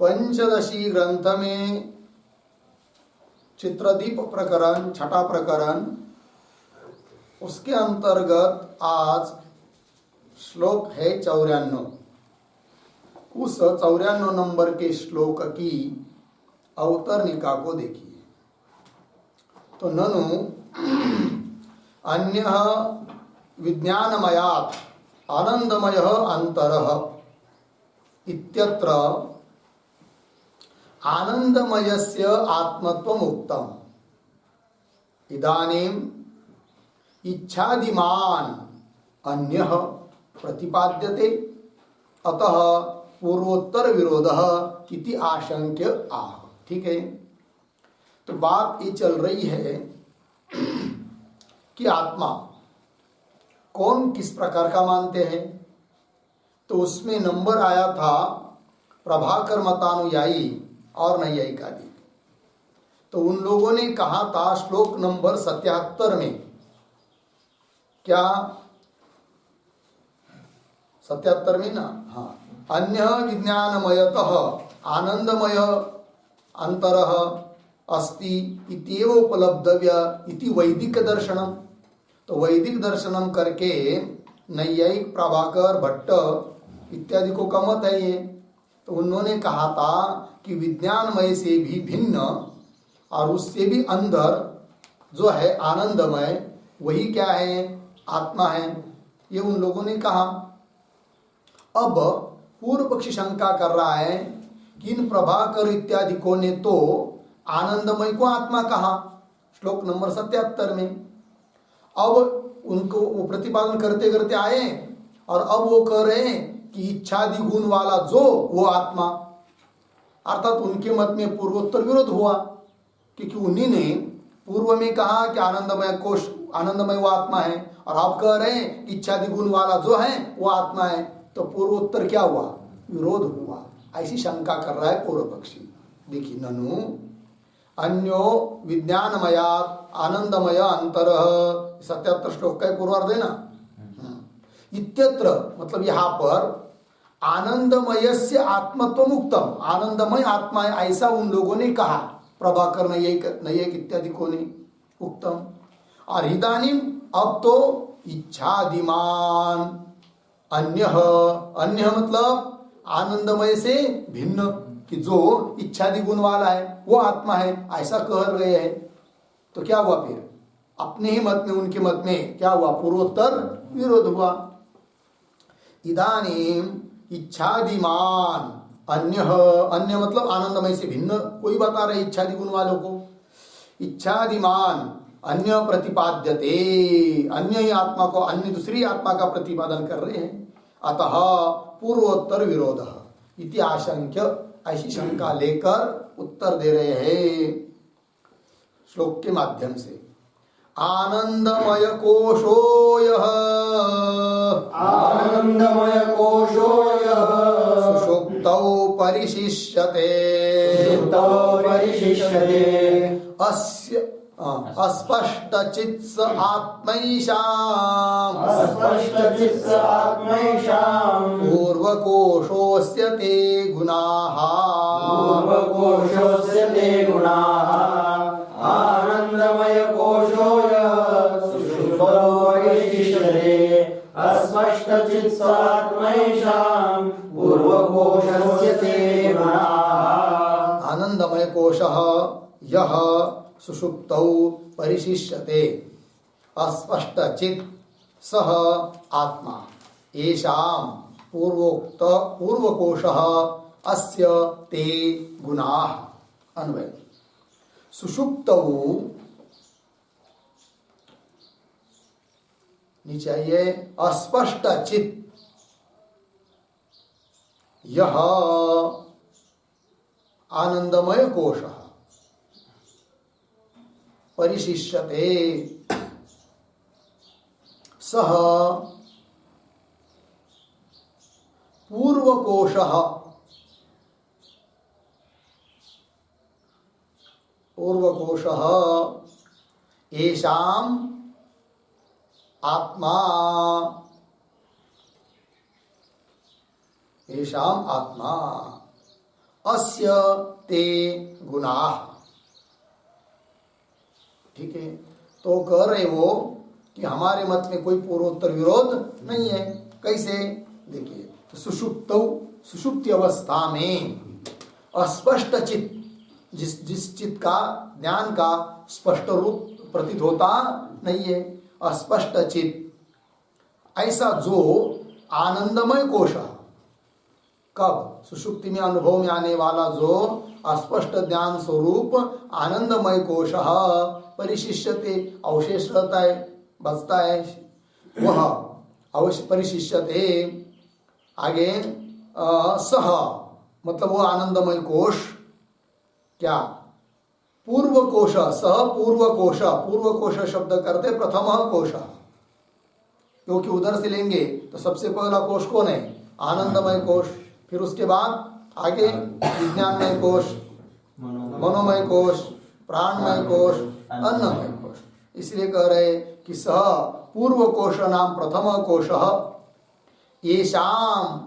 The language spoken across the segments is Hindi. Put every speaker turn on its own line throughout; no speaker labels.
पंचदशी ग्रंथ में चित्रदीप प्रकरण, छठा प्रकरण, उसके अंतर्गत आज श्लोक है 94। उस 94 नंबर के श्लोक की अवतरणिका को देखिए। तो ननु अन्य विज्ञानमयात् आनंदमयः अंतरः इत्यत्र आनंदमयस्य आत्मत्वम् उक्तम्। इदानीम् इच्छादिमान् अन्यः प्रतिपाद्यते, अतः पूर्वोत्तर विरोधः इति आशंक्य आह। ठीक है, तो बात ये चल रही है कि आत्मा कौन किस प्रकार का मानते हैं। तो उसमें नंबर आया था प्रभाकर मतानुयायी और नैयायिकादि। तो उन लोगों ने कहा था श्लोक नंबर 77 में, क्या 77 में ना, हाँ, अन्य विज्ञानमयतः आनंदमय अंतरः अस्ति इत्येव उपलब्धव्य इति वैदिक दर्शनम। तो वैदिक दर्शनम करके नैयायिक प्रभाकर भट्ट इत्यादि को का मत है ये। तो उन्होंने कहा था कि विज्ञानमय से भी भिन्न और उससे भी अंदर जो है आनंदमय, वही क्या है, आत्मा है, ये उन लोगों ने कहा। अब पूर्व पक्षी शंका कर रहा है कि इन प्रभाकर इत्यादि को ने तो आनंदमय को आत्मा कहा श्लोक नंबर 77 में। अब उनको वो प्रतिपादन करते करते आए और अब वो कह रहे हैं कि इच्छादि गुण वाला जो वो आत्मा, अर्थात उनके मत में पूर्वोत्तर विरोध हुआ, क्योंकि उन्हीं ने पूर्व में कहा कि आनंदमय कोश, आनंदमय वो आत्मा है, और आप कह रहे हैं कि इच्छादि गुण वाला जो है वो आत्मा है। तो पूर्वोत्तर क्या हुआ, विरोध हुआ। ऐसी शंका कर रहा है पूर्व पक्षी। देखिए, ननु अन्यो विज्ञानमयात् आनंदमय अंतरः, 77 श्लोक का पूर्वार्ध है ना। इत्यत्र मतलब यहाँ पर आनंदमयस्य आत्मत्वम् उक्तम, आनंदमय आत्मा है ऐसा उन लोगों ने कहा, प्रभाकर नैयायिक इत्यादि को ने उक्तम। और इदानीम अब तो इच्छादिमान अन्य, अन्य मतलब आनंदमय से भिन्न, कि जो इच्छादि गुण वाला है वो आत्मा है ऐसा कह रहे हैं। तो क्या हुआ फिर, अपने ही मत में उनके मत में क्या हुआ, पूर्वोत्तर विरोध हुआ। इदानीम इच्छादिमान अन्य, अन्य मतलब आनंदमय से भिन्न कोई बता रहे इच्छादि गुण वालों को। इच्छादिमान अन्य प्रतिपाद्यते, अन्य ही आत्मा को, अन्य दूसरी आत्मा का प्रतिपादन कर रहे हैं। अतः पूर्वोत्तर विरोध इति आशंक्य, ऐसी शंका लेकर उत्तर दे रहे हैं श्लोक के माध्यम से। आनंदमय कोशो यः, आनंदमय कोशो यः सुषुप्तौ परिशिष्यते, सुषुप्तौ परिशिष्यते अस्य अस्पष्टचित्स आत्मैषाम्, अस्पष्टचित्स आत्मैषाम् पूर्वकोशोऽस्य ते गुणाः, पूर्वकोशोऽस्य ते गुणाः आनन्दमय कोशो यः सुषुप्तौ परिशिष्यते अस्पष्टचित्स आत्मैषाम् पूर्वकोशोऽस्य ते गुणाः। आनंदमय कोशः यः सुषुप्तौ परिशिष्यते अस्पष्टचित् सः आत्मा येषां पूर्वोक्त पूर्वकोशः अस्य ते गुणाः। अन्वय, सुषुप्तौ नीचे आइए, अस्पष्टचित् यह आनंदमय कोशः परिशिष्यते सह पूर्वकोशः, पूर्वकोशः येषाम् आत्मा येषाम आत्मा अस्य ते गुणाः। ठीक है, तो कह रहे वो कि हमारे मत में कोई पूर्वोत्तर विरोध नहीं है। कैसे? देखिए, तो सुषुप्ति अवस्था में अस्पष्ट चित्त, जिस चित्त का ज्ञान का स्पष्ट रूप प्रतीत होता नहीं है, अस्पष्ट चित्त, ऐसा जो आनंदमय कोश, कब? सुषुप्ति में अनुभव में आने वाला जो अस्पष्ट ज्ञान स्वरूप आनंदमय कोश परिशिष्यते, अवशेष रहता है, बचता है, वह अवश्य परिशिष्यते। आगे सह मतलब वो आनंदमय कोश क्या? पूर्व कोश, सह पूर्व कोश। पूर्व कोश शब्द करते प्रथम कोश, क्योंकि उधर से लेंगे तो सबसे पहला कोश कौन है? आनंदमय कोश। फिर उसके बाद आगे विज्ञानमय कोश, मनोमय कोश, प्राणमय कोश, अन्नमय कोश। इसलिए कह रहे कि सह पूर्व कोश नाम प्रथम कोश येषाम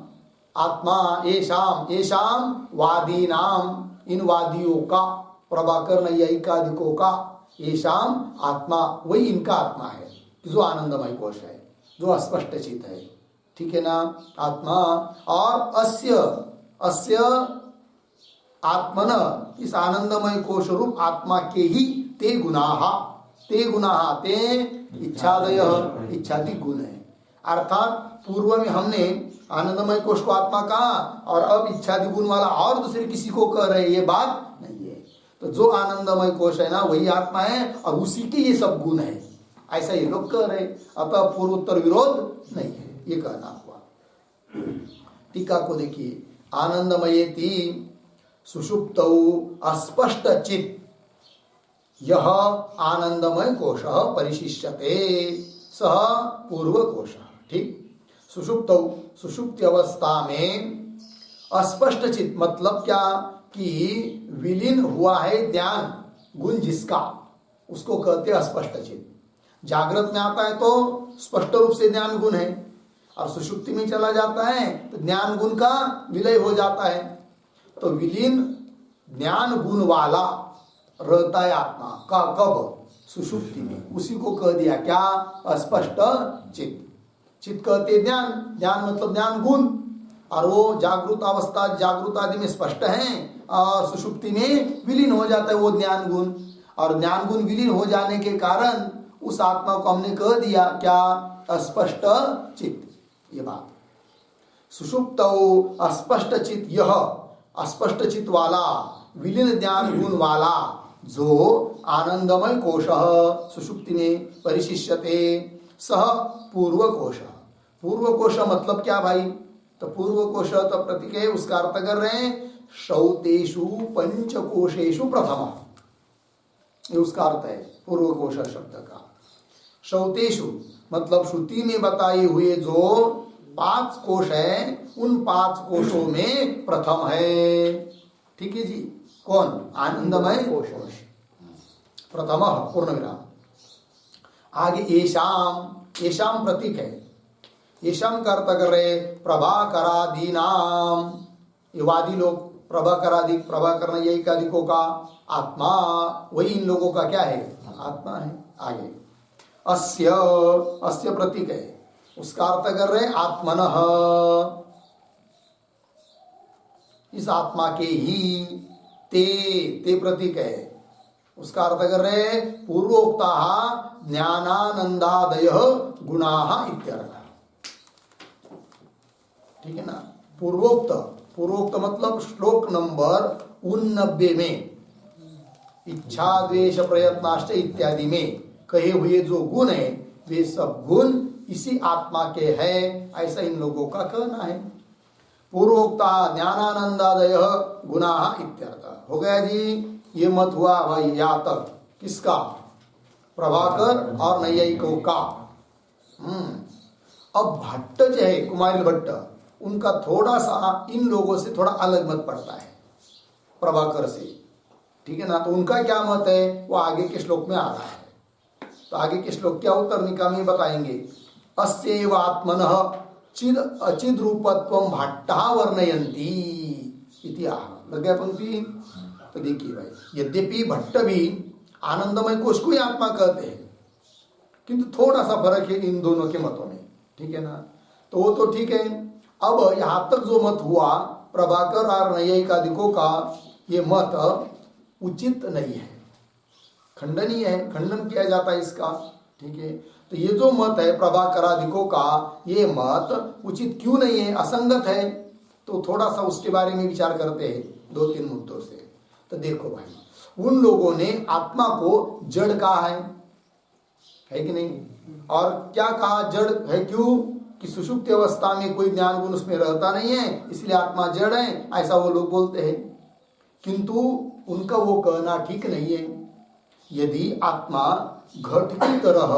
आत्मा, येषाम वादी नाम, इन वादियों का, प्रभाकर नैयायिकादिकों का, येषाम आत्मा, वही इनका आत्मा है जो आनंदमय कोश है, जो अस्पष्ट चित है। ठीक है ना? आत्मा और अस्य आत्मन, इस आनंदमय कोश रूप आत्मा के ही ते गुणाः, ते इच्छादय, इच्छादि गुण है। अर्थात पूर्व में हमने आनंदमय कोश को आत्मा कहा और अब इच्छादि गुण वाला और दूसरे किसी को कह रहे, ये बात नहीं है। तो जो आनंदमय कोश है ना, वही आत्मा है और उसी के ये सब गुण है, ऐसा ये लोग कह रहे। अतः पूर्वोत्तर विरोध नहीं है, ये कहना हुआ। टीका को देखिए, आनंदमयेति सुषुप्तौ अस्पष्ट चित् यह आनंदमय कोश परिशिष्यते सह पूर्व कोश। ठीक, सुषुप्ति अवस्था में अस्पष्ट चित्त मतलब क्या? कि विलीन हुआ है ज्ञान गुण जिसका, उसको कहते हैं अस्पष्ट चित्त। जागृत में आता है तो स्पष्ट रूप से ज्ञान गुण है, और सुषुप्ति में चला जाता है तो ज्ञान गुण का विलय हो जाता है। तो विलीन ज्ञान गुण वाला रहता है आत्मा का, कब? सुषुप्ति में। उसी को कह दिया क्या? अस्पष्ट चित्त। चित्त कहते ज्ञान, ज्ञान मतलब ज्ञान गुण, और वो जागृत अवस्था, जागृत आदि में स्पष्ट है और सुषुप्ति में विलीन हो जाता है वो ज्ञान गुण। और ज्ञान गुण विलीन हो जाने के कारण उस आत्मा को हमने कह दिया क्या? अस्पष्ट चित्त। ये बात सुषुप्त अस्पष्ट चित्त, यह अस्पष्ट चित्त वाला विलीन ज्ञान गुण वाला जो आनंदमय कोश सुषुप्ति में परिशिष्यते सह पूर्व कोश। पूर्व कोश मतलब क्या भाई? तो पूर्व कोश तो प्रतीक है, उसका अर्थ कर रहे हैं श्रौतेषु पंचकोशेषु प्रथम, ये उसका अर्थ है पूर्व कोश शब्द का। श्रौतेषु मतलब श्रुति में बताए हुए जो 5 कोश है, उन 5 कोशों में प्रथम है। ठीक है जी, कौन? आनंदमय कोश प्रथम, पूर्ण विराम। आगे येषाम प्रतीक है, येषाम का अर्थ कर रहे प्रभाकरादीनाम, ये वादी लोग, प्रभाकर नैयायिकादिकों का आत्मा, वही इन लोगों का क्या है? आत्मा है। आगे अस्य प्रतीक है, उसका अर्थ कर रहे आत्मनः, इस आत्मा के ही ते प्रतीक है, उसका अर्थ कर रहे पूर्वोक्ता ज्ञानानंदादय गुणाः इत्यर्थ। ठीक है ना? पूर्वोक्त मतलब श्लोक नंबर 89 में इच्छा द्वेष प्रयत्नाश्च इत्यादि में कहे हुए जो गुण है, वे सब गुण इसी आत्मा के हैं, ऐसा इन लोगों का कहना है। पूर्वोक्ता ज्ञानानंदादय गुणाः इत्यर्थ। हो गया जी, ये मत हुआ भाई यहाँ तक किसका? प्रभाकर और नैयायिकों का। अब भट्ट जो है, कुमारिल भट्ट, उनका थोड़ा सा इन लोगों से थोड़ा अलग मत पड़ता है प्रभाकर से। ठीक है ना? तो उनका क्या मत है वो आगे के श्लोक में आ रहा है। तो आगे के श्लोक क्या उत्तरनिका में बताएंगे। अस्यैव आत्मनः चिद अचिद रूपत्वम भाट्टा वर्णयंती इति आह। लग गया पंक्ति? तो देखिए भाई, यद्यपि भट्ट भी आनंदमय कोश को ही आत्मा कहते हैं, किंतु थोड़ा सा फर्क है इन दोनों के मतों में, ठीक है ना? तो वो तो ठीक है। अब यहां तक जो मत हुआ प्रभाकर और नैयायिकादिकों का, ये मत उचित नहीं है, खंडनीय है, खंडन किया जाता है इसका, ठीक है? तो ये जो मत है प्रभाकरादिकों का, ये मत उचित क्यों नहीं है, असंगत है। तो थोड़ा सा उसके बारे में विचार करते हैं 2-3 मुद्दों से। तो देखो भाई, उन लोगों ने आत्मा को जड़ कहा है कि नहीं? और क्या कहा जड़ है? क्यों? कि सुषुप्त अवस्था में कोई ज्ञान गुण उसमें रहता नहीं है, इसलिए आत्मा जड़ है, ऐसा वो लोग बोलते हैं। किंतु उनका वो कहना ठीक नहीं है। यदि आत्मा घट की तरह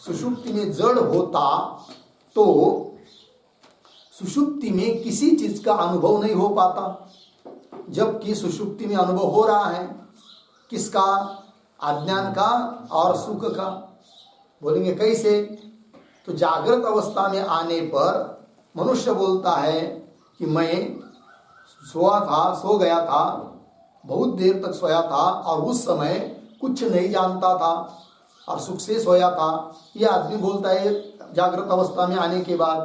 सुषुप्ति में जड़ होता तो सुषुप्ति में किसी चीज का अनुभव नहीं हो पाता, जबकि सुषुप्ति में अनुभव हो रहा है किसका? अज्ञान का और सुख का। बोलेंगे कैसे? तो जागृत अवस्था में आने पर मनुष्य बोलता है कि मैं सो गया था, बहुत देर तक सोया था और उस समय कुछ नहीं जानता था और सुख से सोया था। यह आदमी बोलता है जागृत अवस्था में आने के बाद।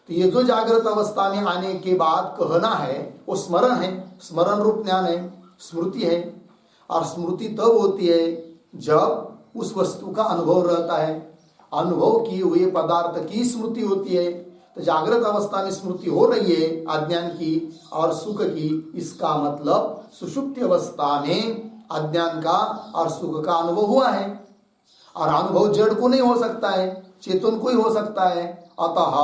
तो ये जो जागृत अवस्था में आने के बाद कहना है वो स्मरण है, स्मरण रूप ज्ञान है, स्मृति है। और स्मृति तब होती है जब उस वस्तु का अनुभव रहता है, अनुभव किए हुए पदार्थ की स्मृति होती है। तो जागृत अवस्था में स्मृति हो रही है अज्ञान की और सुख की, इसका मतलब सुषुप्ति अवस्था में अज्ञान का और सुख का अनुभव हुआ है। और अनुभव जड़ को नहीं हो सकता है, चेतन को ही हो सकता है। अतः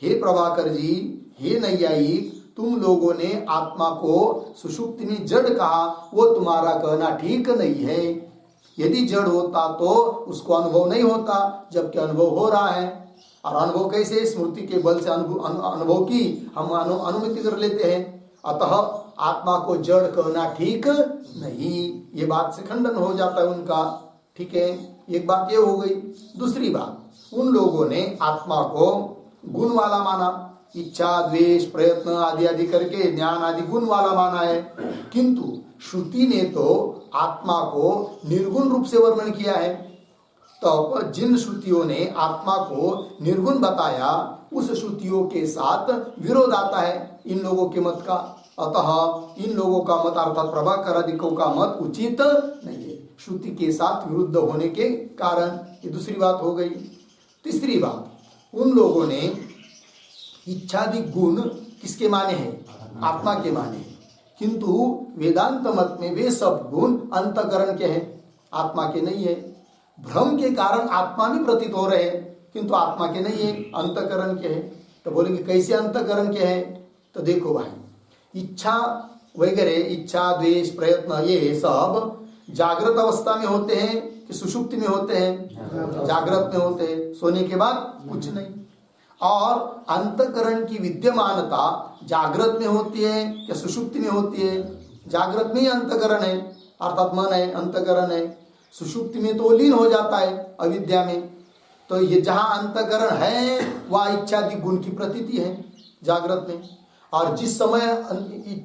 हे प्रभाकर जी, हे नैयायिक, तुम लोगों ने आत्मा को सुषुप्ति में जड़ कहा, वो तुम्हारा कहना ठीक नहीं है। यदि जड़ होता तो उसको अनुभव नहीं होता, जबकि अनुभव हो रहा है। और अनुभव कैसे? स्मृति के बल से अनुभव की हम अनुमति कर लेते हैं। अतः आत्मा को जड़ कहना ठीक नहीं, ये बात से खंडन हो जाता है उनका, ठीक है? एक बात ये हो गई। दूसरी बात, उन लोगों ने आत्मा को गुण वाला माना, इच्छा द्वेष प्रयत्न आदि आदि करके ज्ञान आदि गुण वाला माना है। किंतु श्रुति ने तो आत्मा को निर्गुण रूप से वर्णन किया है। तो जिन श्रुतियों ने आत्मा को निर्गुण बताया, उस श्रुतियों के साथ विरोध आता है इन लोगों के मत का। अतः इन लोगों का मत अर्थात प्रभाकरादिकों का मत उचित नहीं है, श्रुति के साथ विरुद्ध होने के कारण। ये दूसरी बात हो गई। तीसरी बात, उन लोगों ने इच्छादि गुण किसके माने हैं? आत्मा के माने हैं। किंतु वेदांत मत में वे सब गुण अंतकरण के हैं, आत्मा के नहीं है। भ्रम के कारण आत्मा भी प्रतीत हो रहे हैं, किंतु आत्मा के नहीं है, अंतकरण के हैं। तो बोलेंगे कैसे अंतकरण के हैं? तो देखो भाई, इच्छा वगैरह, इच्छा द्वेष प्रयत्न, ये सब जागृत अवस्था में होते हैं कि सुषुप्ति में होते हैं? जागृत में होते हैं, सोने के बाद कुछ नहीं। और अंतकरण की विद्यमानता जागृत में होती है या सुषुप्ति में होती है? जागृत में ही अंतकरण है, अर्थात मन है, अंतकरण है। सुषुप्ति में तो लीन हो जाता है अविद्या में। तो ये जहां अंतकरण है वह इच्छादि गुण की प्रतीति है जागृत में। और जिस समय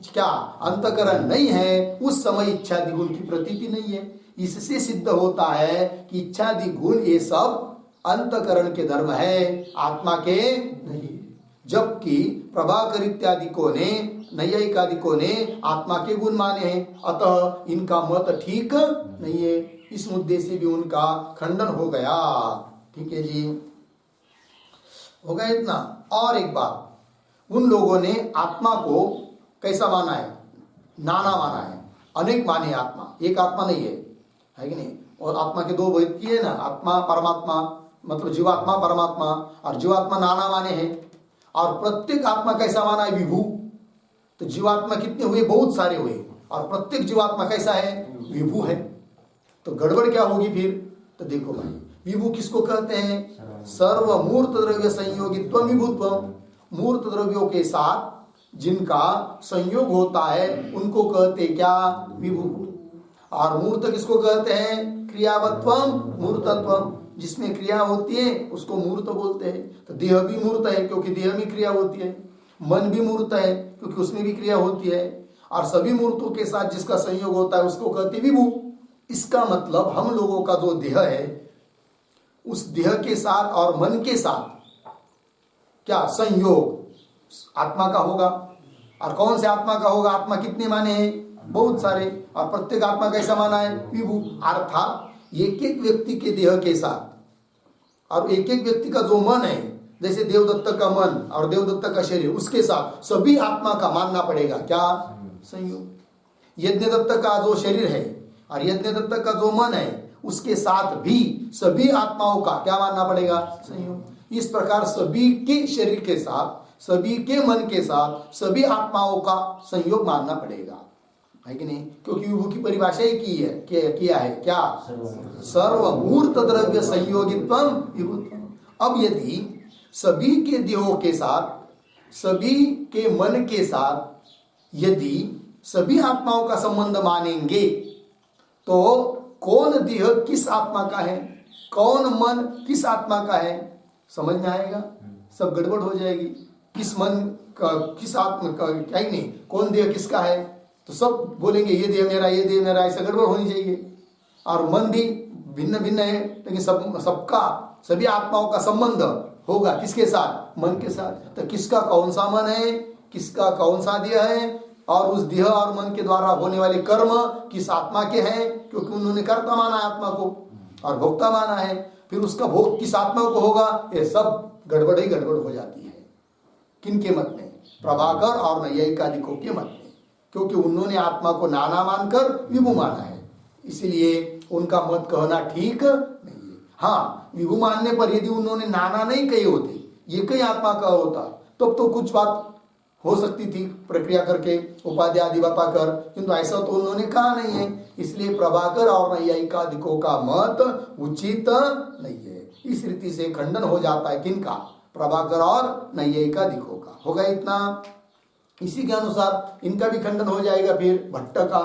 क्या अंतकरण नहीं है, उस समय इच्छादि गुण की प्रतीति नहीं है। इससे सिद्ध होता है कि इच्छादि गुण ये सब अंतकरण के धर्म है, आत्मा के नहीं। जबकि प्रभाकर इत्यादिकों ने, नैयायिकादिकों ने आत्मा के गुण माने हैं। अतः इनका मत ठीक नहीं है। इस मुद्दे से भी उनका खंडन हो गया। ठीक है जी, हो गया इतना। और एक बात, उन लोगों ने आत्मा को कैसा माना है? नाना माना है, अनेक माने आत्मा, एक आत्मा नहीं है कि नहीं? और आत्मा के दो भेद किए ना, आत्मा परमात्मा, मतलब जीवात्मा परमात्मा, और जीवात्मा नाना माने हैं। और प्रत्येक आत्मा कैसा माना है? विभू। तो जीवात्मा कितने हुए? बहुत सारे हुए। और प्रत्येक जीवात्मा कैसा है? विभू है। तो गड़बड़ क्या होगी फिर? तो देखो भाई, विभू किसको कहते हैं? सर्व मूर्त द्रव्य संयोगित्व विभुत्व। मूर्त द्रव्यों के साथ जिनका संयोग होता है उनको कहते क्या? विभू। और मूर्त किसको कहते हैं? क्रियावत्वम मूर्तत्वम। जिसमें क्रिया होती है उसको मूर्त बोलते हैं। तो देह भी मूर्त है क्योंकि देह में क्रिया होती है, मन भी मूर्त है क्योंकि उसमें भी क्रिया होती है, और सभी मूर्तों के साथ जिसका संयोग होता है उसको कहते विभू। इसका मतलब हम लोगों का जो देह है उस देह के साथ और मन के साथ क्या संयोग आत्मा का होगा। और कौन से आत्मा का होगा? आत्मा कितने माने हैं? बहुत सारे, और प्रत्येक आत्मा कैसा माना है? विभू। अर्थात एक एक व्यक्ति के देह के साथ और एक एक व्यक्ति का जो मन है, जैसे देवदत्त का मन और देवदत्त का शरीर, उसके साथ सभी आत्मा का मानना पड़ेगा क्या? संयोग। यज्ञदत्त का जो शरीर है और यज्ञदत्त का जो मन है उसके साथ भी सभी आत्माओं का क्या मानना पड़ेगा? संयोग। इस प्रकार सभी के शरीर के साथ, सभी के मन के साथ सभी आत्माओं का संयोग मानना पड़ेगा, है कि नहीं? क्योंकि विभू की परिभाषा ही की है, किया है क्या? सर्वमूर्त द्रव्य संयोगित्वम विभुत्वम। अब यदि सभी के देहों के साथ, सभी के मन के साथ यदि सभी आत्माओं का संबंध मानेंगे तो कौन देह किस आत्मा का है, कौन मन किस आत्मा का है, समझ में आएगा? सब गड़बड़ हो जाएगी। किस मन का, किस आत्मा का, क्या ही नहीं, कौन देह किसका है, तो सब बोलेंगे ये देह मेरा, ये देह मेरा, ऐसा गड़बड़ होनी चाहिए। और मन भी भिन्न भिन्न है, लेकिन सबका सभी आत्माओं का संबंध होगा किसके साथ? मन के साथ। तो किसका कौन सा मन है, किसका कौन सा देह है, और उस देह और मन के द्वारा होने वाले कर्म किस आत्मा के हैं, क्योंकि उन्होंने कर्ता माना है आत्मा को और भोक्ता माना है, फिर उसका भोग किस आत्मा को होगा, ये सब गड़बड़ ही गड़बड़ हो जाती है। किनके मत में? प्रभाकर और नैयायिकादिकों के मत में, क्योंकि उन्होंने आत्मा को नाना मानकर विभू माना है, इसलिए उनका मत कहना ठीक नहीं है। हाँ, विभू मानने पर यदि उन्होंने नाना नहीं कहे होते, ये कई आत्मा का होता, तब तो कुछ बात हो सकती थी प्रक्रिया करके, उपाधि आदि बताकर, किंतु ऐसा तो उन्होंने कहा नहीं है, इसलिए प्रभाकर और नैयायिकादिकों का मत उचित नहीं है। इस रीति से खंडन हो जाता है किनका? प्रभाकर और नैयायिकादिकों का। होगा इतना। इसी के अनुसार इनका भी खंडन हो जाएगा फिर भट्ट का।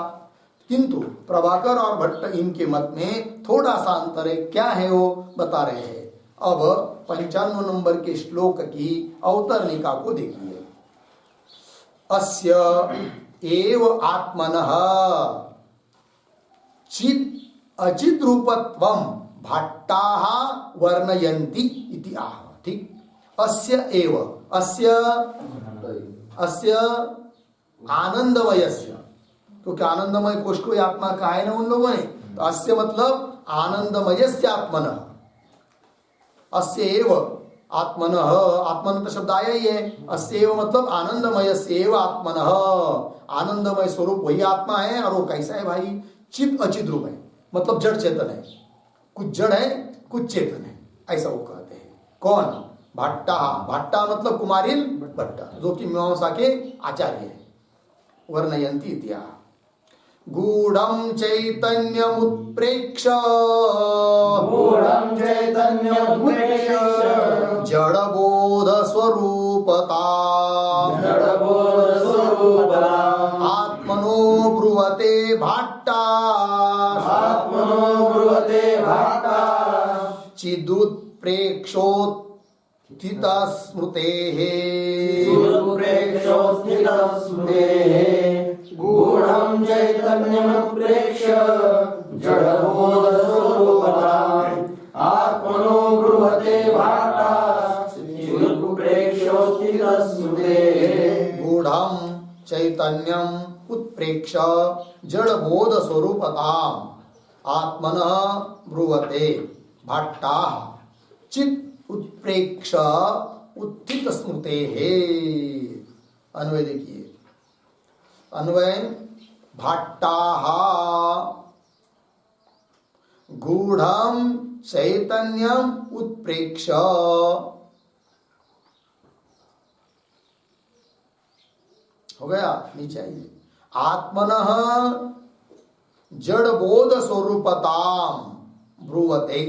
किंतु प्रभाकर और भट्ट इनके मत में थोड़ा सा अंतर है, क्या है वो बता रहे हैं। अब 95 नंबर के श्लोक की अवतरणिका को देखिए। अस्य एव आत्मनः चित् अचित् रूपत्वं भट्टाः वर्णयन्ति इति आह। ठीक, अस्य एव, अस्य आनंदमयस्य, क्योंकि आनंदमय कोश को आत्मा कहा है ना उन लोगों ने, तो अस्य मतलब आनंदमयस्य आत्मनः। अस्य एव आत्मनः, आत्मन तो शब्द आया ही है, अस्य एव मतलब आनंदमयस्य एव आत्मनः, आनंदमय स्वरूप वही आत्मा है। और वो कैसा है भाई? चित अचित रूप है, मतलब जड़ चेतन है, कुछ जड़ है कुछ चेतन है, ऐसा वो कहते हैं। कौन? भट्टा। भट्टा मतलब कुमारिल भट्टा, जो कि मीमांसा के आचार्य है। वर्णयन्ति इत्या गूढ़ं चैतन्यमुत्प्रेक्ष जड़बोध स्वरूपता आत्मनो ब्रुवते भाट्टा चिदुत्प्रेक्षोत्थित स्मृतेः
गूढ़ं चैतन्यमुत्प्रेक्ष्य जडबोधस्वरूपताम् आत्मनो ब्रुवते भाट्टा चिदुत्प्रेक्षोत्थितः स्मृतेः।
गूढ़ं चैतन्यम उत्प्रेक्ष्य जड़बोध स्वरूपताम् आत्मनः ब्रुवते भाट्टा चित् उत्प्रेक्ष्य उत्थित स्मृतेः। अन्वय देखिए, अन्वय भाट्टाः गूढ़ं चैतन्यम उत्प्रेक्ष्य, हो गया, नीचे आइए। आत्मनः जड़बोध स्वरूपताम ब्रुवते,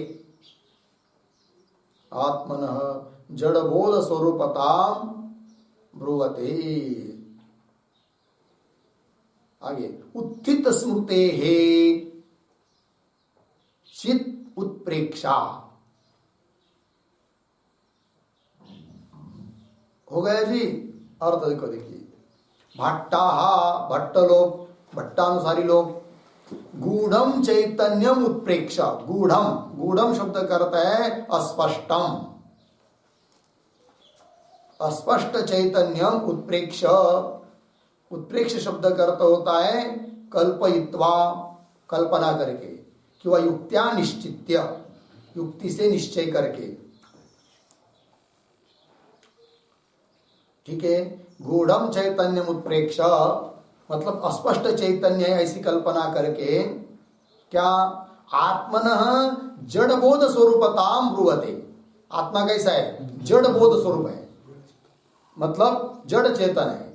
आत्मनः जड़बोध स्वरूपताम ब्रुवते। आगे उत्थित स्मृते है चित उत्प्रेक्षा, हो गया जी। अर्थ देखो, देखिए भट्टा, भट्ट लोग, भट्टानुसारी लोग, गूढ़म चैतन्यम उत्प्रेक्ष। गूढ़म, गूढ़म शब्द करता है अस्पष्टम, अस्पष्ट चैतन्यम उत्प्रेक्ष। उत्प्रेक्ष शब्द का अर्थ होता है कल्पयित्वा, कल्पना करके, कि वह युक्त्या निश्चित्य, युक्ति से निश्चय करके। ठीक है, गूढ़म चैतन्य उत्प्रेक्ष मतलब अस्पष्ट चैतन्य है ऐसी कल्पना करके, क्या आत्मनः जड़बोध स्वरूपताम ब्रुवते। आत्मा कैसा है? जड़बोध स्वरूप है, मतलब जड़ चेतन है।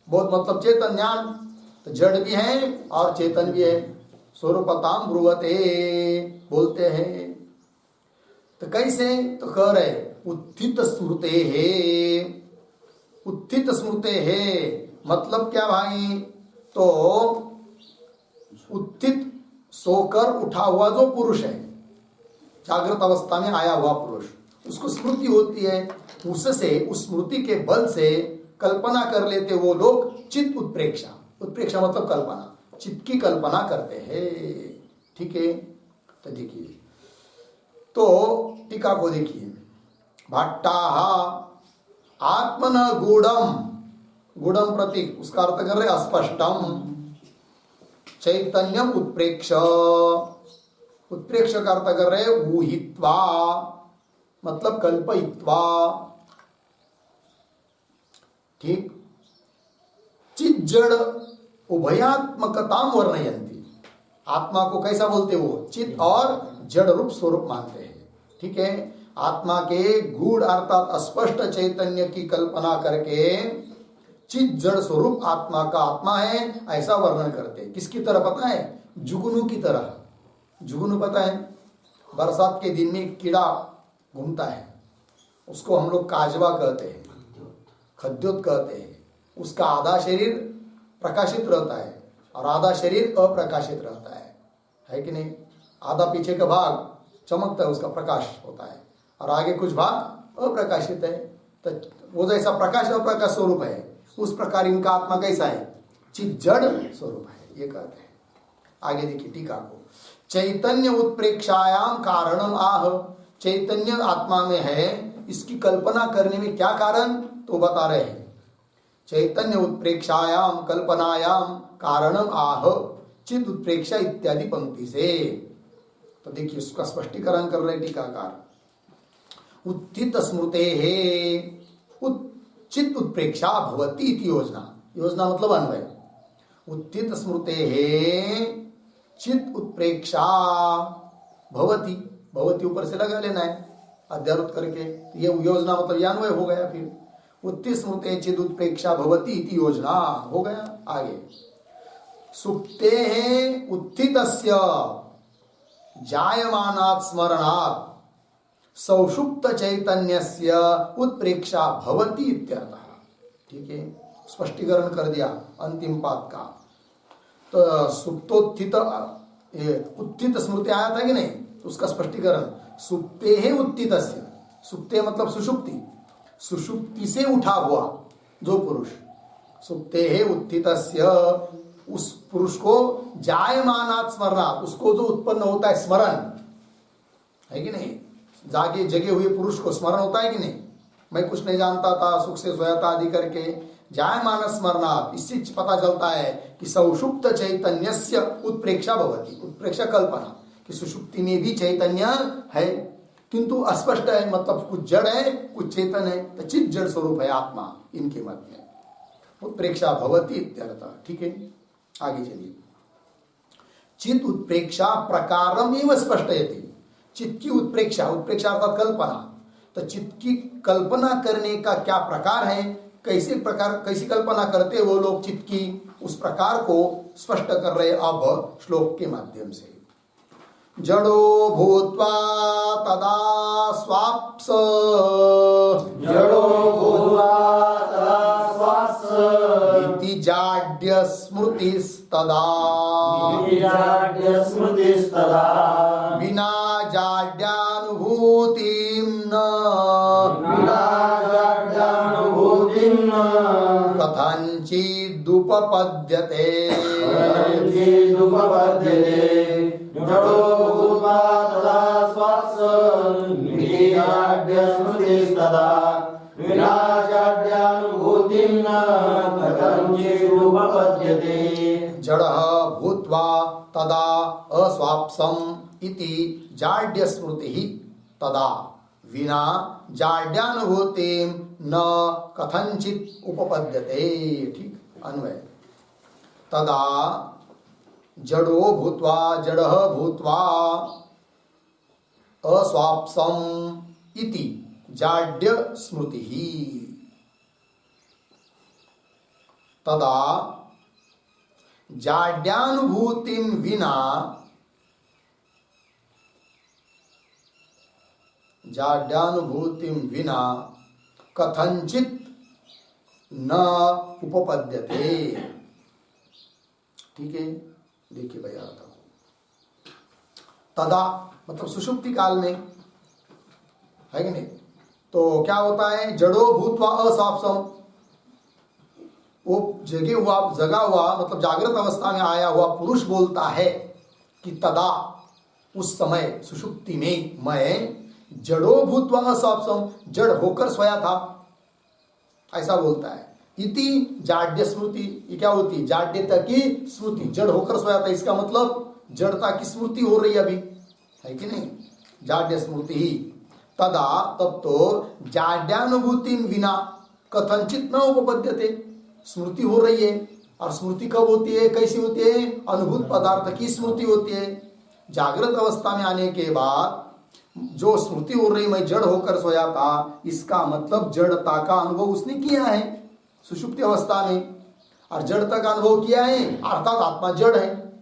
बोध मतलब चेतन, ज्ञान, तो जड़ भी है और चेतन भी है। स्वरूपताम ब्रुवते बोलते हैं। तो कैसे? तो कह रहे उत्थित स्मृते है। उत्थित स्मृते है मतलब क्या भाई? तो उत्थित सोकर उठा हुआ जो पुरुष है, जागृत अवस्था में आया हुआ पुरुष, उसको स्मृति होती है। उससे, उस स्मृति के बल से कल्पना कर लेते वो लोग चित्त उत्प्रेक्षा। उत्प्रेक्षा मतलब कल्पना, चित्त की कल्पना करते हैं। ठीक है, तो देखिए, तो टीका को देखिए, भट्टा आत्मन गूढ़म, गूढ़म प्रतीक, उसका अर्थ कर रहे अस्पष्टम, चैतन्यम उत्प्रेक्ष, उत्प्रेक्ष का अर्थ कर रहे ऊहित्वा मतलब कल्पयित्वा। ठीक, चित जड़ उभयात्मकताम वर्णयंती। आत्मा को कैसा बोलते वो? चित और जड़ रूप स्वरूप मानते हैं। ठीक है, आत्मा के गूढ़ अर्थात स्पष्ट चैतन्य की कल्पना करके चित जड़ स्वरूप आत्मा का आत्मा है ऐसा वर्णन करते हैं। किसकी तरह पता है? जुगनू की तरह। जुगनू पता है? बरसात के दिन में कीड़ा घूमता है, उसको हम लोग काजवा कहते हैं, खद्योत कहते हैं। उसका आधा शरीर प्रकाशित रहता है और आधा शरीर अप्रकाशित रहता है कि नहीं? आधा पीछे का भाग चमकता है, उसका प्रकाश होता है, और आगे कुछ भाग अप्रकाशित है। तो वो जैसा प्रकाश अप्रकाश स्वरूप है, उस प्रकार इनका आत्मा कैसा है? चित जड़ स्वरूप है, ये कहते हैं। आगे देखिए टीका को, चैतन्य उत्प्रेक्षायाम कारणम आह। चैतन्य आत्मा में है, इसकी कल्पना करने में क्या कारण? तो बता रहे हैं, चैतन्य उत्प्रेक्षायाम कल्पनायाम कारणम आह चित उत्प्रेक्षा इत्यादि पंक्ति से। तो देखिए उसका स्पष्टीकरण कर रहे टीकाकार, उत्थित स्मृते है चित उत्प्रेक्षा भवती इति योजना। योजना मतलब अन्वय। उत्थित स्मृते है चित उत्प्रेक्षा भवती, भवती ऊपर से लगा लेना है अध्यारोप करके, तो ये योजना मतलब ये अन्वय हो गया। फिर उत्थित स्मृते चित उत्प्रेक्षा भवती इति योजना हो गया। आगे सुप्ते है उत्थितस्य जायमानात् स्मरणात् सौषुप्त चैतन्यस्य उत्प्रेक्षा भवति इत्यर्थः। ठीक है, स्पष्टीकरण कर दिया अंतिम पाद का। तो सुप्तोत्थित उत्थित स्मृति आया था कि नहीं? तो उसका स्पष्टीकरण, सुप्ते है उत्थितस्य, सुप्ते मतलब सुषुप्ति, सुषुप्ति से उठा हुआ जो पुरुष, सुप्ते है उत्थितस्य, उस पुरुष को जायमानात् स्मरणात्, उसको जो उत्पन्न होता है स्मरण है कि नहीं? जागे जगे हुए पुरुष को स्मरण होता है कि नहीं? मैं कुछ नहीं जानता था, सुख से सोया था आदि करके जायमान स्मरणात्, इससे पता चलता है कि सौषुप्त चैतन्यस्य उत्प्रेक्षा भवति। उत्प्रेक्षा कल्पना कि सुषुप्ति में भी चैतन्य है किंतु अस्पष्ट है, मतलब कुछ जड़ है कुछ चेतन है, तो चित जड़ स्वरूप है आत्मा इनके मत में। उत्प्रेक्षा भवति इत्यर्थ। ठीक है, आगे चलिए, चित उत्प्रेक्षा प्रकारम एवं स्पष्टयति। चित्त की उत्प्रेक्षा, उत्प्रेक्षा अर्थात कल्पना, तो चित्त की कल्पना करने का क्या प्रकार है, कैसे प्रकार, कैसी कल्पना करते वो लोग चित्त की, उस प्रकार को स्पष्ट कर रहे अब श्लोक के माध्यम से। जड़ो भूत्वा तदा स्वाप्स,
जड़ो भूत्वा तदा स्वाप्स
इति जाड्य स्मृतिस्तदा,
इति जाड्य स्मृतिस्तदा,
विना जाड्यानुभूतिं न,
विना जाड्यानुभूतिं
कथञ्चिदुपपद्यते
कथञ्चिदुपपद्यते जडो भूत्वा तदा स्वात्सन्निधिजाड्यस्मृतिस्तदा विनाजाड्यानुभूतिं न कथञ्चिदुपपद्यते
जडः भूत्वा तदा अस्वाप्सम् इति जाड्यस्मृतिः तदा विना जाड्यानुभूतिं न कथंचित उपपद्यते। ठीक अन्वय तदा जडो भूत्वा जडः भूत्वा अस्वाप्सम् इति जाड्य स्मृतिः तदा जाड्यानुभूतिं विना कथंचित न उपपद्यते। ठीक है, देखिए भैया तदा मतलब सुषुप्ति काल में है कि नहीं, तो क्या होता है, जड़ो भूत्वा अस्वाप्सम, वो जगा हुआ मतलब जागृत अवस्था में आया हुआ पुरुष बोलता है कि तदा उस समय सुषुप्ति में मैं जड़ो भूत्वा अस्वाप्सम, जड़ होकर सोया था, ऐसा बोलता है। इति जाड्य स्मृति, ये क्या होती है, जाड्यता की स्मृति, जड़ होकर सोया था, इसका मतलब जड़ता की स्मृति हो रही है अभी, है कि नहीं, जाड्य स्मृति ही। तदा तब तो जाड्यानुभूति बिना कथंचित न उपपद्यते, स्मृति हो रही है, और स्मृति कब होती है, कैसी होती है, अनुभूत पदार्थ की स्मृति होती है। जागृत अवस्था में आने के बाद जो स्मृति हो रही मैं जड़ होकर सोया था, इसका मतलब जड़ता का अनुभव उसने किया है सुषुप्ति अवस्था में, और जड़ता का अनुभव किया है अर्थात आत्मा जड़ है,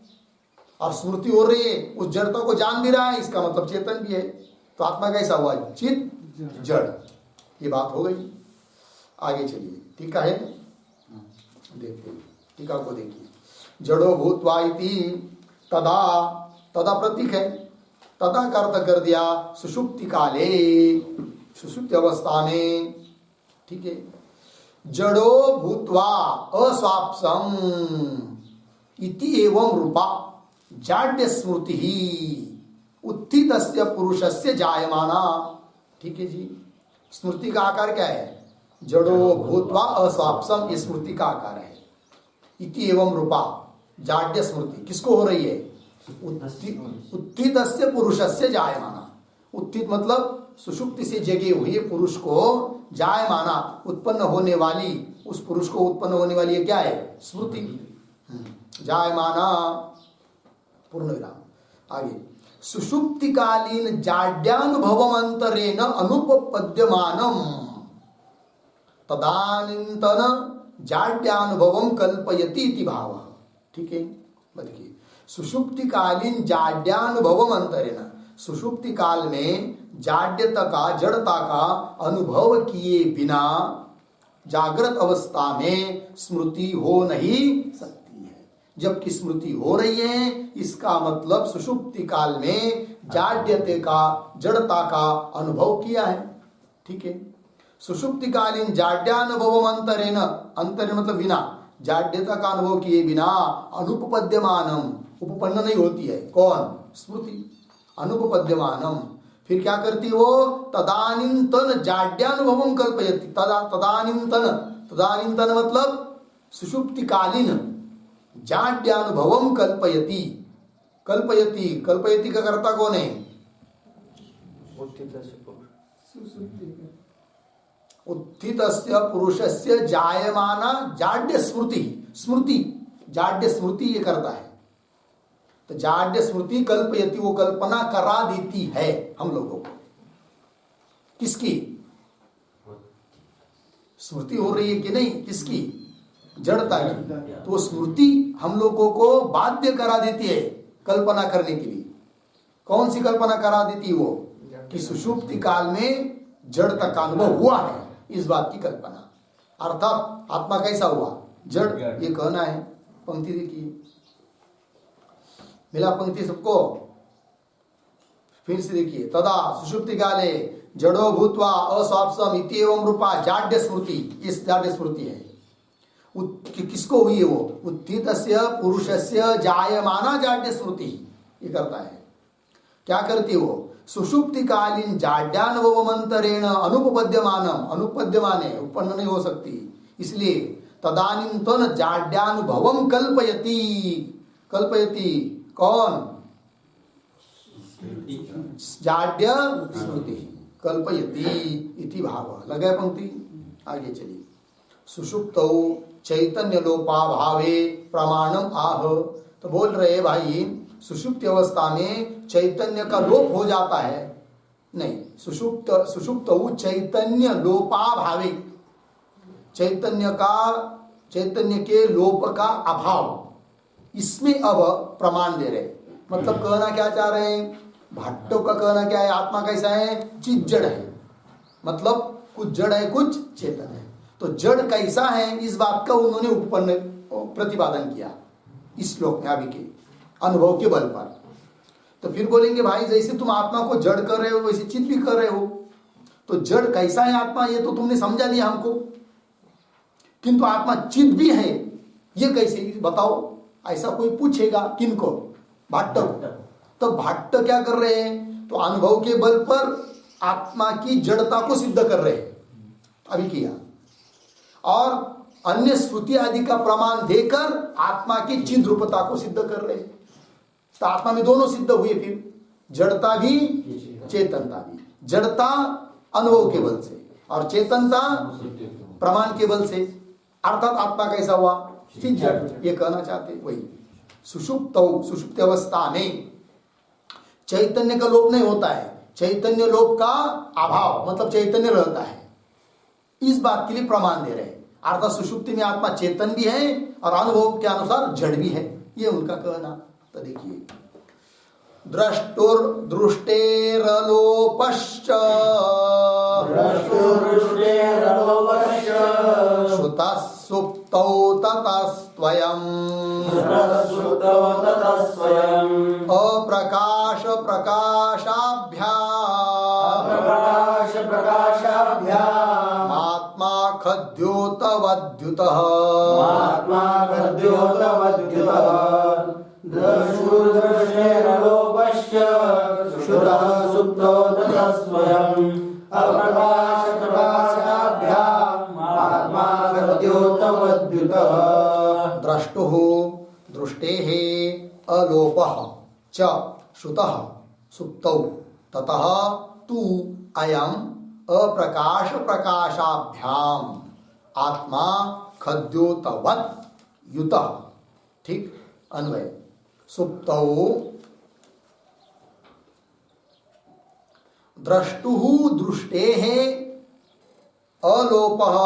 और स्मृति हो रही है उस जड़ता को जान भी रहा है, इसका मतलब चेतन भी है। तो आत्मा कैसा हुआ, चित जड़, ये बात हो गई। आगे चलिए, टीका है, देखते टीका को देखिए। जड़ो भूत्वा इति तदा, तदा प्रतीक है, तदा का अर्थ कर दिया सुषुप्ति काले, सुषुप्ति अवस्था में। ठीक है, जड़ो भूत्वा अस्वाप्सम इति एवं रूपा जाड्य स्मृति ही उत्थितस्य पुरुषस्य जायमाना। ठीक है जी, स्मृति का आकार क्या है, जड़ो भूत्वा अस्वाप्सम, ये स्मृति का आकार है। इति एवं रूपा जाड्य स्मृति किसको हो रही है, उत्थितस्य पुरुषस्य जायमाना। उत्थित मतलब सुषुप्ति से जगे हुए पुरुष को जायमाना, उत्पन्न होने वाली, उस पुरुष को उत्पन्न होने वाली ये क्या है, स्मृति। जायमाना पूर्ण विराम। आगे, सुषुप्तिकालीन जाड्यानुभवम अंतरेण अनुपपद्यमानम तदानीन्तन जाड्यानुभवम कल्पयति इति भावः। ठीक है, देखिए, सुषुप्तिकालीन जाड्यानुभवम अंतरेण, सुषुप्ति काल में जाड्यता का, जड़ता का अनुभव किए बिना जागृत अवस्था में स्मृति हो नहीं सकती है। जबकि स्मृति हो रही है, इसका मतलब सुषुप्ति काल में जाड्यते का, जड़ता का अनुभव किया है। ठीक है, सुषुप्तिकालीन जाड्यानुभवम अंतरेण, अंतरेण मतलब बिना, जाड्यता का अनुभव किए बिना अनुपपद्यमानम, उपपन्न नहीं होती है, कौन, स्मृति, अनुपपद्यमानम। फिर क्या करती है वो, तदानीन्तन जाड्यानुभवम कल्पयति। तदानीन्तन, तदानीन्तन मतलब सुषुप्तिकालीन जाड्यानुभवम कल्पयति। कल्पयति, कल्पयति का कर्ता कौन है, उत्थितस्य पुरुषस्य जायमाना जाड्य स्मृति, स्मृति, जाड्य स्मृति ये करता है। तो जाड्य स्मृति कल्पयति, वो कल्पना करा देती है हम लोगों को, किसकी, स्मृति हो रही है कि नहीं, किसकी, जड़ता की। तो स्मृति हम लोगों को बाध्य करा देती है कल्पना करने के लिए। कौन सी कल्पना करा देती है वो, कि सुषुप्ति काल में जड़ता का अनुभव हुआ है, इस बात की कल्पना। अर्थात आत्मा कैसा हुआ, जड़, ये कहना है। पंक्ति देखिए, मिला पंक्ति सबको, फिर से देखिए। तदा सुषुप्ति काले जड़ो भूत्वा अस्वाप्सम इत्येवं रूपा जाड्य स्मृति, इस जाड्य स्मृति है। किसको हुई है वो? उत्थितस्य पुरुषस्य जायमाना जाड्य श्रुति ये करता है। क्या करती है वो? सुषुप्तिकालीन जाड्यानुभवमंतरेण अनुपपद्यमानम, अनुपद्यमाने उत्पन्न नहीं हो सकती, इसलिए तदानीन्तन जाड्यानुभवम कल्पयति। कल्पयति कौन? जाड्य स्मृति कल्पयति इति भाव। लगे पंक्ति, आगे चलिए। सुषुप्तौ चैतन्य लोपाभावे प्रमाणम आह। तो बोल रहे भाई सुषुप्त अवस्था में चैतन्य का लोप हो जाता है। नहीं, सुषुप्तौ चैतन्य लोपाभावे, चैतन्य के लोप का अभाव, इसमें अब प्रमाण दे रहे। मतलब कहना क्या चाह रहे हैं? भाट्टों का कहना क्या है? आत्मा कैसा है? चित जड़ है, मतलब कुछ जड़ है कुछ चेतन है। तो जड़ कैसा है इस बात का उन्होंने उत्पन्न प्रतिपादन किया इस श्लोक में अभी के अनुभव के बल पर। तो फिर बोलेंगे भाई जैसे तुम आत्मा को जड़ कर रहे हो वैसे चित भी कर रहे हो, तो जड़ कैसा है आत्मा ये तो तुमने समझा दिया हमको, किंतु आत्मा चित भी है ये कैसे बताओ? ऐसा कोई पूछेगा किनको? भाट्ट को। तो भाट्ट क्या कर रहे हैं? तो अनुभव के बल पर आत्मा की जड़ता को सिद्ध कर रहे हैं अभी किया, और अन्य श्रुति आदि का प्रमाण देकर आत्मा की चिद रूपता को सिद्ध कर रहे हैं। तो आत्मा में दोनों सिद्ध हुए, फिर जड़ता भी चेतनता भी। जड़ता अनुभव के बल से और चेतनता प्रमाण के बल से, अर्थात आत्मा कैसा हुआ? चिद जड़। ये कहना चाहते वही। सुषुप्त अवस्था में चैतन्य का लोप नहीं होता है, चैतन्य लोप का अभाव, मतलब चैतन्य रहता है। इस बात के लिए प्रमाण दे रहे हैं। अर्थात सुषुप्ति में आत्मा चेतन भी है और अनुभव के अनुसार जड़ भी है, ये उनका कहना। तो देखिए, दृष्टेरलोपश्च श्रुतः सुप्तौ ततस्त्वयम् अप्रकाश प्रकाशाभ्याम् आत्मा खद्योतवद्युतः
दृष्टेरलोपश्च श्रुतः सुप्तौ ततः स्वयम् अप्रकाश प्रकाशाभ्याम् आत्मा खद्योतवद्युतः।
द्रष्टुः दृष्टेः अलोपः च श्रुतः सुप्तौ ततः तु अयम् अप्रकाश प्रकाशाभ्याम आत्मा खद्योतवत् युतः। ठीक, अन्वय। सुप्तौ द्रष्टुः दृष्टेः अलोपः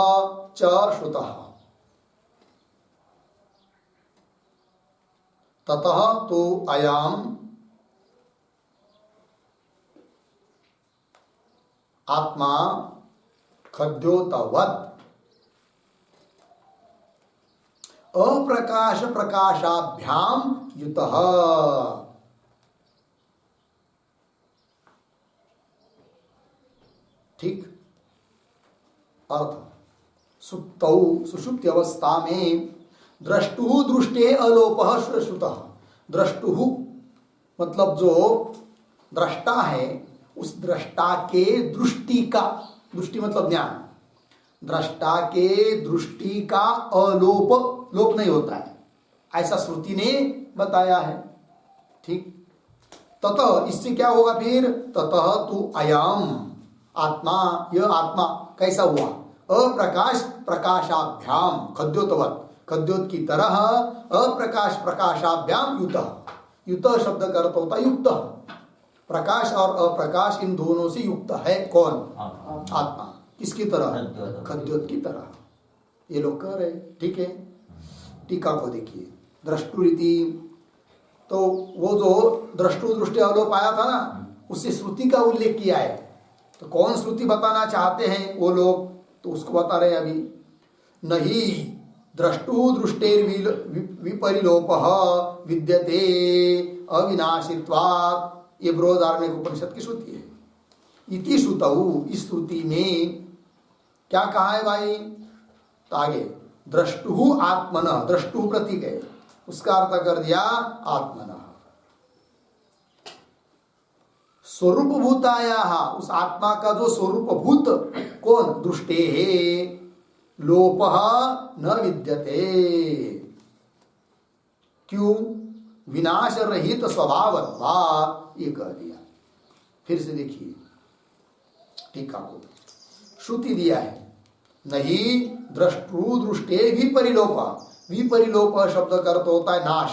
च श्रुतः ततः तो अयम् आत्मा खद्योतवत् अप्रकाश प्रकाशाभ्याम युतः। ठीक, अर्थ सुप्तौ सुषुप्ति अवस्था में द्रष्टुः दृष्टे अलोपः श्रुतः। द्रष्टुः मतलब जो दृष्टा है उस दृष्टा के दृष्टि का, दृष्टि मतलब ज्ञान, दृष्टा के दृष्टि का अलोप, लोप नहीं होता है, ऐसा श्रुति ने बताया है। ठीक, ततः इससे क्या होगा फिर? ततः तु अयम् आत्मा, यह आत्मा कैसा हुआ? अप्रकाश प्रकाशाभ्याम खद्योतवत्, खद्योत की तरह अप्रकाश प्रकाशाभ्याम युतः। युतः शब्द का अर्थ होता है युक्त। प्रकाश और अप्रकाश इन दोनों से युक्त है कौन? आत्मा। किसकी तरह? खद्योत की तरह, ये लोग कह रहे। ठीक है, टीका को देखिए। द्रष्टुरीति, तो वो जो द्रष्टु दृष्टि अलोप आया था ना, उससे श्रुति का उल्लेख किया है। तो कौन श्रुति बताना चाहते हैं वो लोग, तो उसको बता रहे अभी। नहीं द्रष्टु दृष्टेर विपरिलोपः विद्यते अविनाशित्वात्, ये बृहदारण्यक उपनिषद की श्रुति है। इति श्रुतौ, इस श्रुति में क्या कहा है भाई? तो आगे द्रष्टु आत्मन, द्रष्टु प्रतीक है, उसका अर्थ कर दिया आत्मन। स्वरूपभूताया, उस आत्मा का जो स्वरूपभूत कौन, दृष्टे है, लोपः न विद्यते। क्यों? विनाश रहित स्वभावत्वा, ये कह दिया। फिर से देखिए टीका को, श्रुति दिया है नहीं द्रष्टु दृष्टे विपरिलोप। विपरिलोप शब्द का अर्थ होता है नाश।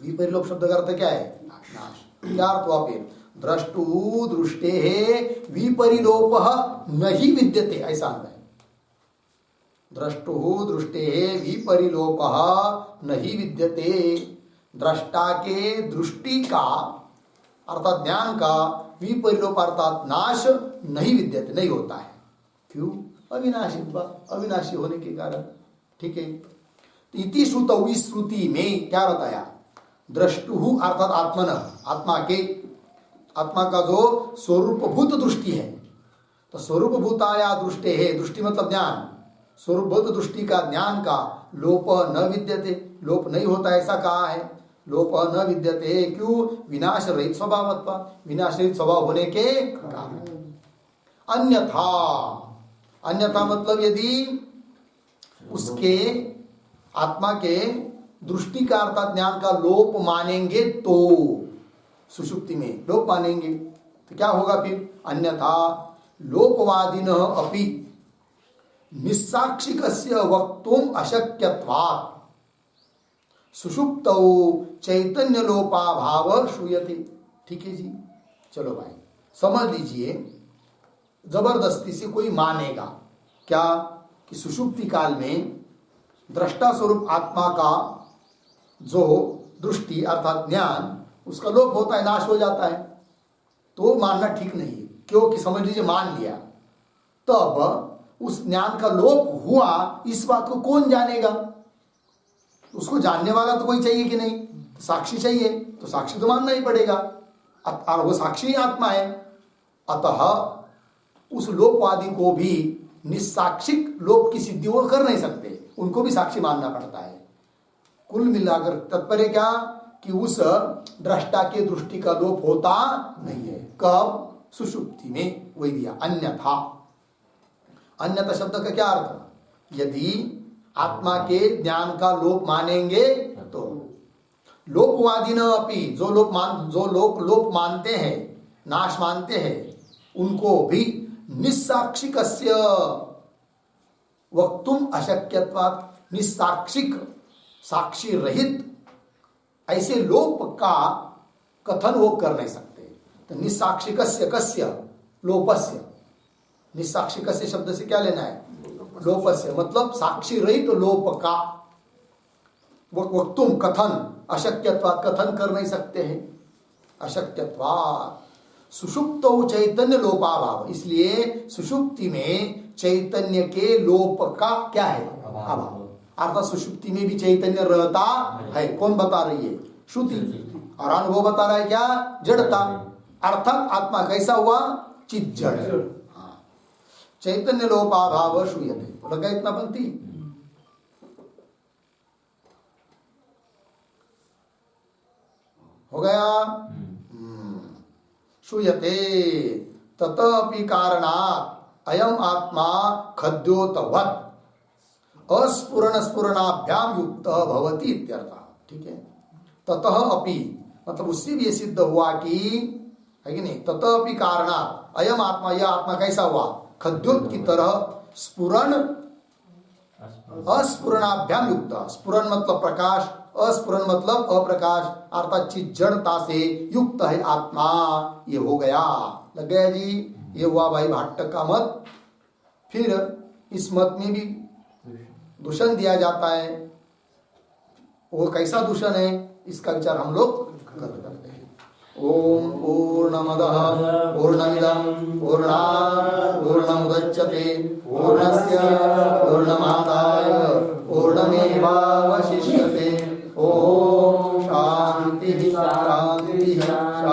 विपरिलोप शब्द का अर्थ क्या है? नाश। क्या अर्थ हुआ फिर? द्रष्टु दृष्टे विपरिलोप नहीं विद्यते, ऐसा है। द्रष्टु दृष्टे विपरिलोप नहीं विद्यते। दृष्टा के दृष्टि का अर्थात ज्ञान का विपरिलोप अर्थात नाश नहीं विद्यते, नहीं होता है। क्यों? अविनाशी, अविनाशी होने के कारण। ठीक है। इति श्रुतौ, इस श्रुति में क्या बताया? द्रष्टु अर्थात आत्मन, आत्मा के, आत्मा का जो स्वरूपभूत दृष्टि है, तो स्वरूपभूताया दृष्टे है, दृष्टि मतलब ज्ञान, स्वरूपभूत दृष्टि का ज्ञान का लोप न विद्यते, लोप नहीं होता ऐसा कहा है। लोप न विद्यते क्यों? विनाश रहित स्वभावत्वा, विनाश रहित स्वभाव होने के कारण। अन्यथा, अन्यथा मतलब यदि उसके आत्मा के दृष्टि का अर्थात ज्ञान का लोप मानेंगे तो, सुषुप्ति में लोप मानेंगे तो क्या होगा फिर? अन्यथा लोपवादिनः अपि निस्साक्षिकस्य वक्तुम अशक्यत्वात् सुषुप्तौ चैतन्य लोपाभाव श्रूयते। ठीक है जी, चलो भाई समझ लीजिए, जबरदस्ती से कोई मानेगा क्या कि सुषुप्ति काल में दृष्टा स्वरूप आत्मा का जो दृष्टि अर्थात ज्ञान, उसका लोप होता है, नाश हो जाता है, तो मानना ठीक नहीं है। क्योंकि समझ लीजिए मान लिया, तब उस ज्ञान का लोप हुआ, इस बात को कौन जानेगा? उसको जानने वाला तो कोई चाहिए कि नहीं? साक्षी चाहिए, तो साक्षी तो मानना ही पड़ेगा, और वो साक्षी ही आत्मा है। अतः उस लोपवादी को भी निस्साक्षिक लोप की सिद्धि वो कर नहीं सकते, उनको भी साक्षी मानना पड़ता है। कुल मिलाकर तात्पर्य क्या कि उस दृष्टा के दृष्टि का लोप होता नहीं है। कब? सुषुप्ति में। वही दिया अन्यथा। अन्यथा शब्द का क्या अर्थ? यदि आत्मा के ज्ञान का लोप मानेंगे तो लोपवादी न अपि, जो लोप मानते हैं, नाश मानते हैं, उनको भी निस्साक्षिकस्य वक्तुम अशक्यत्वात्, निस्साक्षिक साक्षी रहित ऐसे लोप का कथन वो कर नहीं सकते। तो निस्साक्षिकस्य कस्य लोपस्य, निस्साक्षिकस्य शब्द से क्या लेना है? लोपस्य, मतलब साक्षी रहित लोप का वक्तुम कथन अशक्यत्वात्, कथन कर नहीं सकते हैं, अशक्यत्वात्। सुषुप्तौ चैतन्य लोपाभाव, इसलिए सुषुप्ति में चैतन्य के लोप का क्या है? अभाव। अर्थात सुषुप्ति में भी चैतन्य रहता है। कौन बता रही है? श्रुति। और अनुभव बता रहा है क्या? जड़ता। अर्थात आत्मा कैसा हुआ? चित जड़। हाँ, चैतन्य लोपाभाव श्रूयते। लगा इतना पंक्ति? हो गया? श्रूयते ततपि कारणात् अयम आत्मा खद्योतवत् अस्फुरण स्फुरणाभ्याम युक्त भवति इत्यर्थः। ठीक है। ततः अपि मतलब उससे भी ये सिद्ध हुआ कि, है कि नहीं? ततः अपि कारणात् अयम आत्मा, यह आत्मा कैसा हुआ? खद्योत की तरह स्फुरण अस्फुरणाभ्याम युक्त। स्फुरन मतलब प्रकाश, अस्फुरन मतलब अप्रकाश, अर्थात चित जड़ता से युक्त है आत्मा। ये हो गया। लग गया जी? ये हुआ भाई भाट्ट का मत। फिर इस मत में भी दूषण दिया जाता है। वो कैसा दूषण है, इसका विचार हम लोग करते हैं। ओम पूर्णमदः पूर्णमिदं पूर्णात् पूर्णमुदच्यते पूर्णस्य पूर्णमादाय पूर्णमेवावशिष्यते।